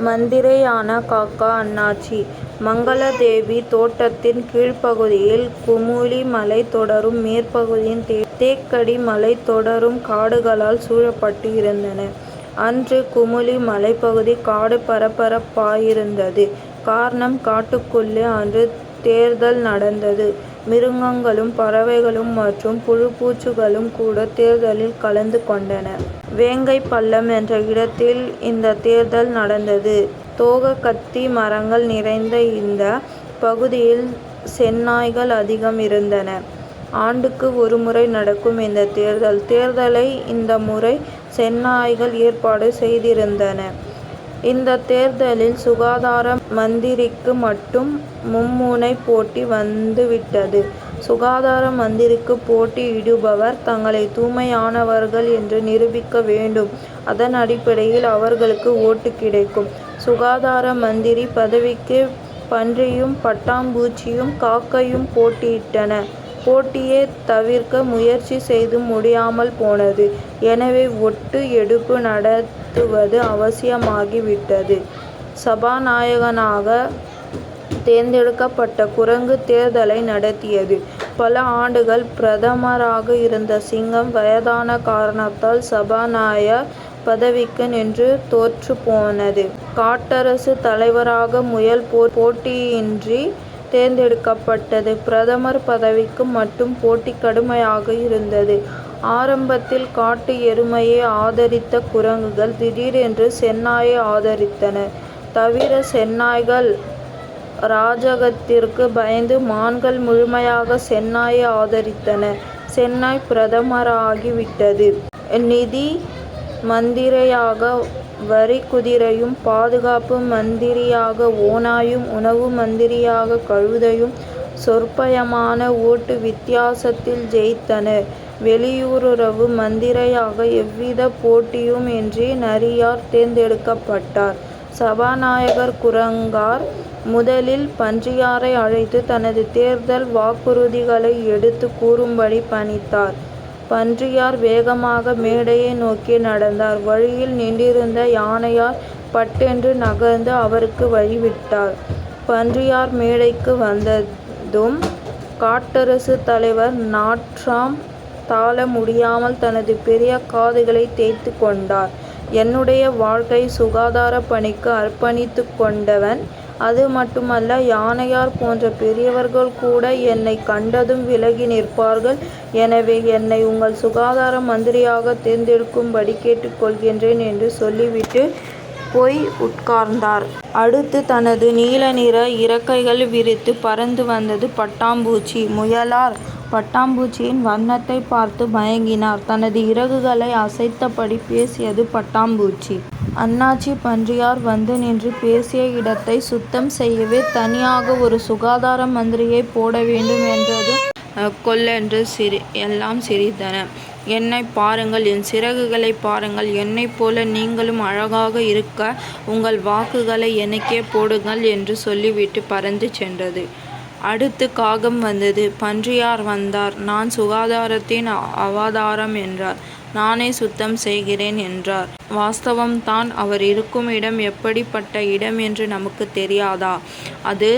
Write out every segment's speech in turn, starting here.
மந்திரியான காக்கா அண்ணாச்சி. மங்களதேவி தோட்டத்தின் கீழ்ப்பகுதியில் குமுளி மலை தொடரும் மேற்பகுதியின் தேக்கடி மலை தொடரும் காடுகளால் சூழப்பட்டு இருந்தன. அன்று குமுளி மலைப்பகுதி காடு பரபரப்பாயிருந்தது. காரணம், காட்டுக்குள்ளே அன்று தேர்தல் நடந்தது. மிருகங்களும் பறவைகளும் மற்றும் புழுபூச்சிகளும் கூட தேர்தலில் கலந்து கொண்டன. வேங்கை பள்ளம் என்ற இடத்தில் இந்த தேர்தல் நடந்தது. தோகக்கத்தி மரங்கள் நிறைந்த இந்த பகுதியில் செந்நாய்கள் அதிகம் இருந்தன. ஆண்டுக்கு ஒருமுறை நடக்கும் இந்த தேர்தலை இந்த முறை செந்நாய்கள் ஏற்பாடு செய்திருந்தன. இந்த தேர்தலில் சுகாதார மந்திரிக்கு மட்டும் மும்முனை போட்டி வந்துவிட்டது. சுகாதார மந்திரிக்கு போட்டியிடுபவர் தங்களை தூய்மையானவர்கள் என்று நிரூபிக்க வேண்டும். அதன் அடிப்படையில் அவர்களுக்கு ஓட்டு கிடைக்கும். சுகாதார மந்திரி பதவிக்கு பன்றியும் பட்டாம்பூச்சியும் காக்கையும் போட்டியிட்டன. போட்டியை தவிர்க்க முயற்சி செய்து முடியாமல் போனது. எனவே ஒட்டு எடுப்பு நடத்துவது அவசியமாகிவிட்டது. சபாநாயகனாக தேர்ந்தெடுக்கப்பட்ட குரங்கு தேர்தலை நடத்தியது. பல ஆண்டுகள் பிரதமராக இருந்த சிங்கம் வயதான காரணத்தால் சபாநாயகர் பதவிக்கு நின்று தோற்றுப்போனது. காட்டரசு தலைவராக முயல் போட்டியின்றி தேர்ந்தெடுக்கப்பட்டது. பிரதமர் பதவிக்கு மட்டும் போட்டி கடுமையாக இருந்தது. ஆரம்பத்தில் காட்டு எருமையை ஆதரித்த குரங்குகள் திடீரென்று செந்நாயை ஆதரித்தன. தவிர செந்நாய்கள் ராஜகத்திற்கு பயந்து மான்கள் முழுமையாக செந்நாயை ஆதரித்தன. செந்நாய் பிரதமராகிவிட்டது. நிதி மந்திரியாக வரிக்குதிரையும், பாதுகாப்பு மந்திரியாக ஓநாயும், உணவு மந்திரியாக கழுதையும் சொற்பயமான ஓட்டு வித்தியாசத்தில் ஜெயித்தன. வெளியுறவு மந்திரியாக எவ்வித போட்டியும் இன்றி நரியார் தேர்ந்தெடுக்கப்பட்டார். சபாநாயகர் குரங்கார் முதலில் பன்றியாரை அழைத்து தனது தேர்தல் வாக்குறுதிகளை எடுத்து கூறும்படி பணித்தார். பன்றியார் வேகமாக மேடையை நோக்கி நடந்தார். வழியில் நின்றிருந்த யானையார் பட்டென்று நகர்ந்து அவருக்கு வழிவிட்டார். பன்றியார் மேடைக்கு வந்ததும் காட்டரசு தலைவர் நாற்றம் தாழ முடியாமல் தனது பெரிய காதுகளை தேய்த்து கொண்டார். என்னுடைய வாழ்க்கை சுகாதார பணிக்கு அர்ப்பணித்து கொண்டவன். அது மட்டுமல்ல, யானையார் போன்ற பெரியவர்கள் கூட என்னை கண்டதும் விலகி நிற்பார்கள். எனவே என்னை உங்கள் சுகாதார மந்திரியாக தேர்ந்தெடுக்கும்படி கேட்டுக்கொள்கிறேன் என்று சொல்லிவிட்டு போய் உட்கார்ந்தார். அடுத்து தனது நீல நிற இறக்கைகள் விரித்து பறந்து வந்தது பட்டாம்பூச்சி. முயலார் பட்டாம்பூச்சியின் வண்ணத்தை பார்த்து மயங்கினார். தனது இறகுகளை அசைத்தபடி பேசியது பட்டாம்பூச்சி. அண்ணாச்சி பன்றியார் வந்து நின்று பேசிய இடத்தை சுத்தம் செய்யவே தனியாக ஒரு சுகாதார மந்திரியை போட வேண்டும் என்றதும் கொல்லென்று எல்லாம் சிரித்தன. என்னை பாருங்கள், என் சிறகுகளை பாருங்கள், என்னைப் போல நீங்களும் அழகாக இருக்க உங்கள் வாக்குகளை எனக்கே போடுங்கள் என்று சொல்லிவிட்டு பறந்து சென்றது. அடுத்து காகம் வந்தது. பன்றியார் வந்தார். நான் சுகாதாரத்தின் அவதாரம் என்றார். நானே சுத்தம் செய்கிறேன் என்றார். வாஸ்தவம்தான். அவர் இருக்கும் இடம் எப்படிப்பட்ட இடம் என்று நமக்கு தெரியாதா? அது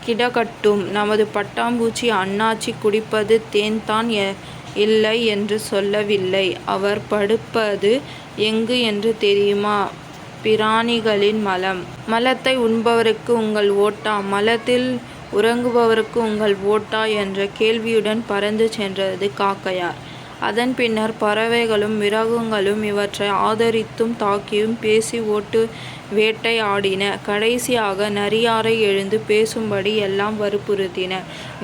கிடக்கட்டும். நமது பட்டாம்பூச்சி அண்ணாச்சி குடிப்பது தேன்தான் இல்லை என்று சொல்லவில்லை. அவர் படுப்பது எங்கு என்று தெரியுமா? பிராணிகளின் மலம். மலத்தை உண்பவருக்கு உங்கள் ஓட்டா, மலத்தில் உறங்குபவருக்கு உங்கள் ஓட்டா என்ற கேள்வியுடன் பறந்து சென்றது காக்கையார். அதன் பின்னர் பறவைகளும் மிருகங்களும் இவற்றை ஆதரித்தும் தாக்கியும் பேசி ஓட்டு வேட்டை ஆடின. கடைசியாக நரியாரை எழுந்து பேசும்படி எல்லாம் வற்புறுத்தின.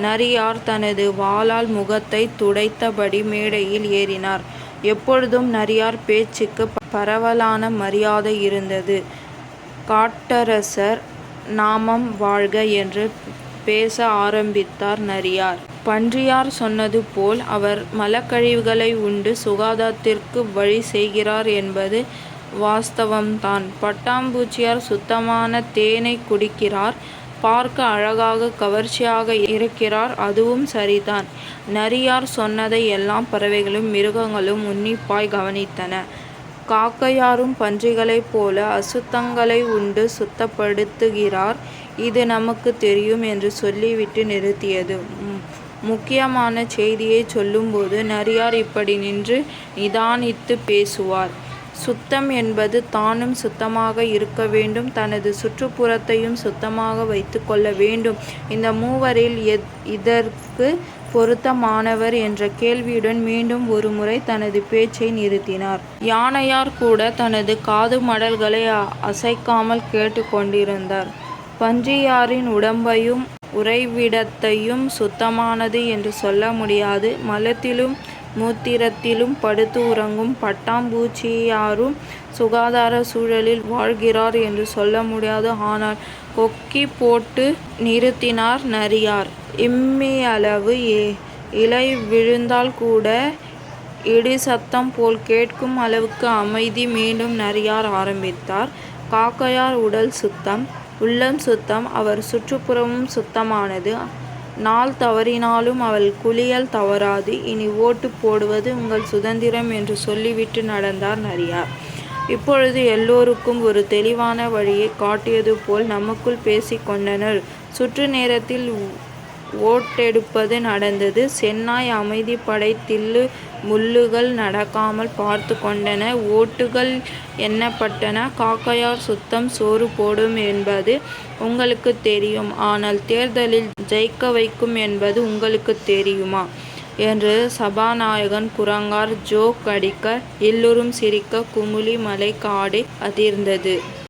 நரியார் தனது வாளால் முகத்தை துடைத்தபடி மேடையில் ஏறினார். எப்பொழுதும் நரியார் பேச்சுக்கு பரவலான மரியாதை இருந்தது. காட்டரசர் நாமம் வாழ்க என்று பேச ஆரம்பித்தார் நரியார். பன்றியார் சொன்னது போல் அவர் மலக்கழிவுகளை உண்டு சுகாதாரத்திற்கு வழி செய்கிறார் என்பது வாஸ்தவம்தான். பட்டாம்பூச்சியார் சுத்தமான தேனை குடிக்கிறார், பார்க்க அழகாக கவர்ச்சியாக இருக்கிறார், அதுவும் சரிதான். நரியார் சொன்னதை எல்லா பறவைகளும் மிருகங்களும் உன்னிப்பாய் கவனித்தன. காக்கையாரும் பன்றிகளைப் போல அசுத்தங்களை உண்டு சுத்தப்படுத்துகிறார், இது நமக்கு தெரியும் என்று சொல்லிவிட்டு நிறுத்தியது. முக்கியமான செய்தியைச் சொல்லும்போது நரியார் இப்படி நின்று நிதானித்துப் பேசுவார். சுத்தம் என்பது தானும் சுத்தமாக இருக்க வேண்டும், தனது சுற்றுப்புறத்தையும் சுத்தமாக வைத்து கொள்ள வேண்டும். இந்த மூவரில் இதற்கு பொருத்தமானவர் என்ற கேள்வியுடன் மீண்டும் ஒருமுறை தனது பேச்சை நிறுத்தினார். யானையார் கூட தனது காது மடல்களை அசைக்காமல் கேட்டு கொண்டிருந்தார். பன்றியாரின் உடம்பையும் உறைவிடத்தையும் சுத்தமானது என்று சொல்ல முடியாது. மலத்திலும் மூத்திரத்திலும் படுத்து உறங்கும் பட்டாம்பூச்சியாரும் சுகாதார சூழலில் வாழ்கிறார் என்று சொல்ல முடியாது. ஆனால் கொக்கி போட்டு நிறுத்தினார் நரியார். இம்மியளவு இலை விழுந்தால் கூட இடி சத்தம் போல் கேட்கும் அளவுக்கு அமைதி. மீண்டும் நரியார் ஆரம்பித்தார். காக்கையார் உடல் சுத்தம், உள்ளம் சுத்தம், அவர் சுற்றுப்புறமும் சுத்தமானது. நாள் தவறினாலும் அவள் குளியல் தவறாது. இனி ஓட்டு போடுவது உங்கள் சுதந்திரம் என்று சொல்லிவிட்டு நடந்தார் நரியார். இப்பொழுது எல்லோருக்கும் ஒரு தெளிவான வழியை காட்டியது போல் நமக்குள் பேசிக் கொண்டனர். சுற்று நேரத்தில் ஓட்டெடுப்பது நடந்தது. சென்னாய் அமைதிப்படை தில்லு முள்ளுகள் நடக்காமல் பார்த்து கொண்டன. ஓட்டுகள் எண்ணப்பட்டன. காக்கையார் சுத்தம் சோறு போடும் என்பது உங்களுக்கு தெரியும், ஆனால் தேர்தலில் ஜெயிக்க வைக்கும் என்பது உங்களுக்கு தெரியுமா என்று சபாநாயகன் குரங்கார் ஜோக் அடிக்க, எல்லோரும் சிரிக்க குமுளி மலை காடே அதிர்ந்தது.